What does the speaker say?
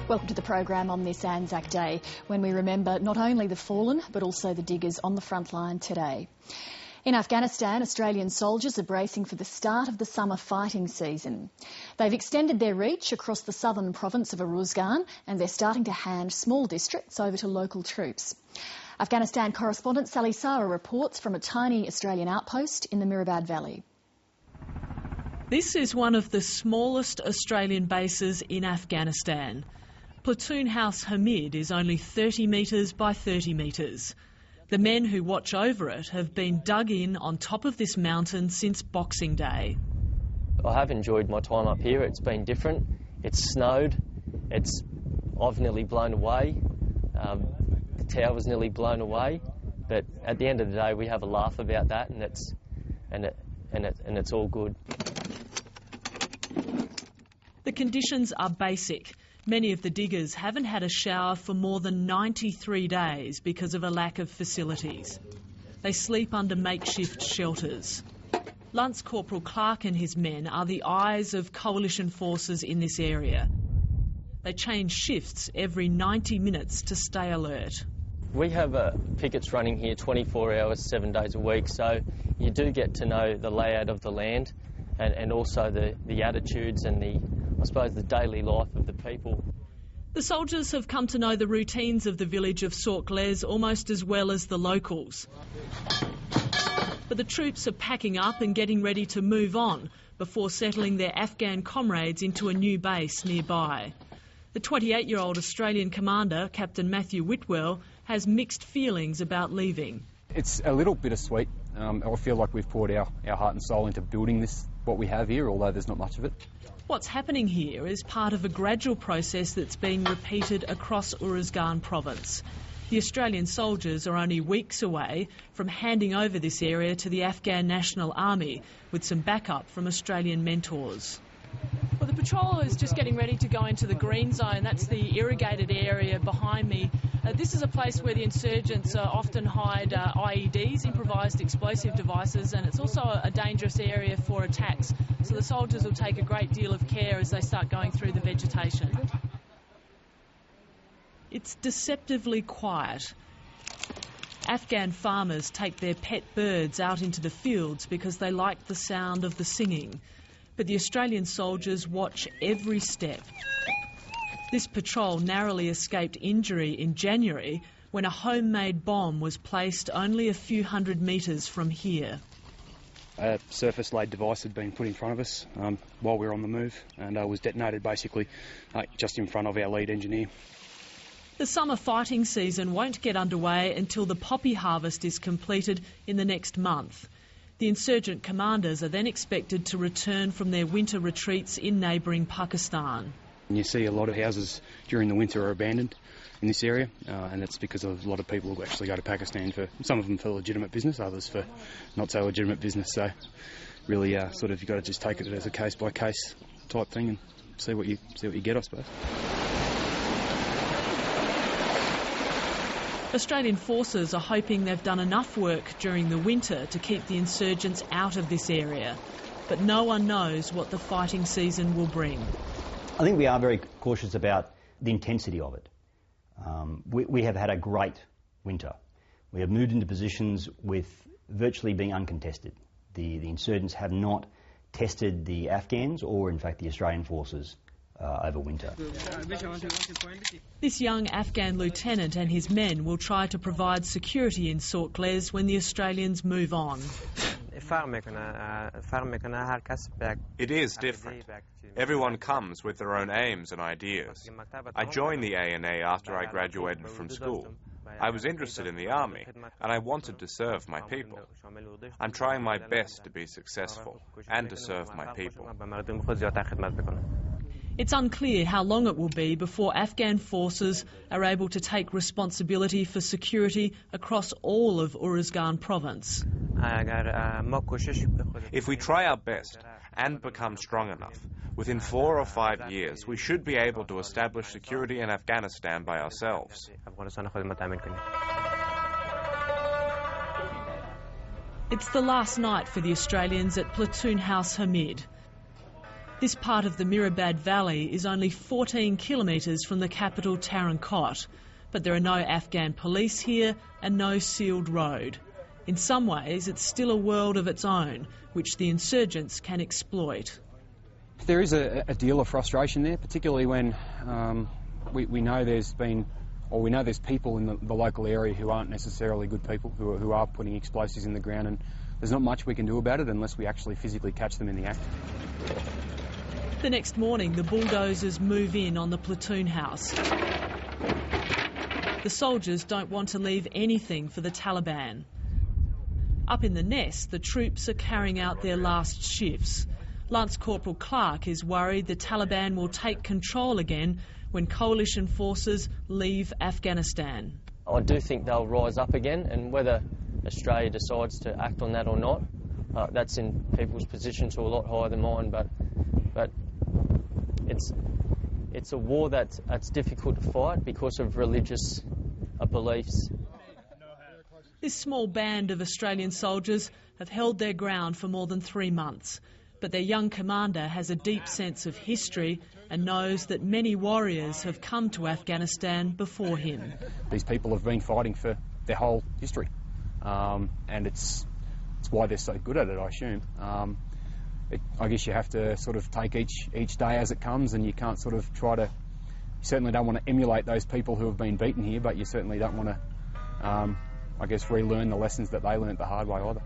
Welcome to the program on this Anzac Day, when we remember not only the fallen but also the diggers on the front line today. In Afghanistan, Australian soldiers are bracing for the start of the summer fighting season. They've extended their reach across the southern province of Uruzgan, and they're starting to hand small districts over to local troops. Afghanistan correspondent Sally Sara reports from a tiny Australian outpost in the Mirabad Valley. This is one of the smallest Australian bases in Afghanistan. Platoon House Hamid is only 30 metres by 30 metres. The men who watch over it have been dug in on top of this mountain since Boxing Day. I have enjoyed my time up here. It's been different. It's snowed. I've nearly blown away. The tower's nearly blown away. But at the end of the day, we have a laugh about that, and it's all good. The conditions are basic. Many of the diggers haven't had a shower for more than 93 days because of a lack of facilities. They sleep under makeshift shelters. Lance Corporal Clark and his men are the eyes of coalition forces in this area. They change shifts every 90 minutes to stay alert. We have pickets running here 24 hours, 7 days a week, so you do get to know the layout of the land and also the attitudes and the daily life of the people. The soldiers have come to know the routines of the village of Sorklez almost as well as the locals. But the troops are packing up and getting ready to move on before settling their Afghan comrades into a new base nearby. The 28-year-old Australian commander, Captain Matthew Whitwell, has mixed feelings about leaving. It's a little bittersweet. I feel like we've poured our heart and soul into building what we have here, although there's not much of it. What's happening here is part of a gradual process that's being repeated across Uruzgan province. The Australian soldiers are only weeks away from handing over this area to the Afghan National Army with some backup from Australian mentors. Well, the patrol is just getting ready to go into the green zone. That's the irrigated area behind me. This is a place where the insurgents often hide IEDs, improvised explosive devices, and it's also a dangerous area for attacks. So the soldiers will take a great deal of care as they start going through the vegetation. It's deceptively quiet. Afghan farmers take their pet birds out into the fields because they like the sound of the singing. But the Australian soldiers watch every step. This patrol narrowly escaped injury in January when a homemade bomb was placed only a few hundred metres from here. A surface-laid device had been put in front of us while we were on the move and was detonated basically just in front of our lead engineer. The summer fighting season won't get underway until the poppy harvest is completed in the next month. The insurgent commanders are then expected to return from their winter retreats in neighbouring Pakistan. You see a lot of houses during the winter are abandoned in this area, and it's because of a lot of people who actually go to Pakistan some of them for legitimate business, others for not so legitimate business. So really you've got to just take it as a case by case type thing and see what you get, I suppose. Australian forces are hoping they've done enough work during the winter to keep the insurgents out of this area, but no one knows what the fighting season will bring. I think we are very cautious about the intensity of it. We have had a great winter. We have moved into positions with virtually being uncontested. The insurgents have not tested the Afghans or, in fact, the Australian forces over winter. This young Afghan lieutenant and his men will try to provide security in Sorklez when the Australians move on. It is different. Everyone comes with their own aims and ideas. I joined the ANA after I graduated from school. I was interested in the army, and I wanted to serve my people. I'm trying my best to be successful and to serve my people. It's unclear how long it will be before Afghan forces are able to take responsibility for security across all of Uruzgan province. If we try our best and become strong enough, within 4 or 5 years we should be able to establish security in Afghanistan by ourselves. It's the last night for the Australians at Platoon House Hamid. This part of the Mirabad Valley is only 14 kilometres from the capital Tarankot, but there are no Afghan police here and no sealed road. In some ways, it's still a world of its own, which the insurgents can exploit. There is a deal of frustration there, particularly when we know there's people in the local area who aren't necessarily good people, who are putting explosives in the ground, and there's not much we can do about it unless we actually physically catch them in the act. The next morning, the bulldozers move in on the platoon house. The soldiers don't want to leave anything for the Taliban. Up in the nest, the troops are carrying out their last shifts. Lance Corporal Clark is worried the Taliban will take control again when coalition forces leave Afghanistan. I do think they'll rise up again, and whether Australia decides to act on that or not, that's in people's position to a lot higher than mine, but it's a war that's difficult to fight because of religious beliefs. This small band of Australian soldiers have held their ground for more than 3 months, but their young commander has a deep sense of history and knows that many warriors have come to Afghanistan before him. These people have been fighting for their whole history, and it's why they're so good at it, I assume. I guess you have to sort of take each day as it comes, and you can't sort of you certainly don't want to emulate those people who have been beaten here, but you certainly don't want to, relearn the lessons that they learnt the hard way either.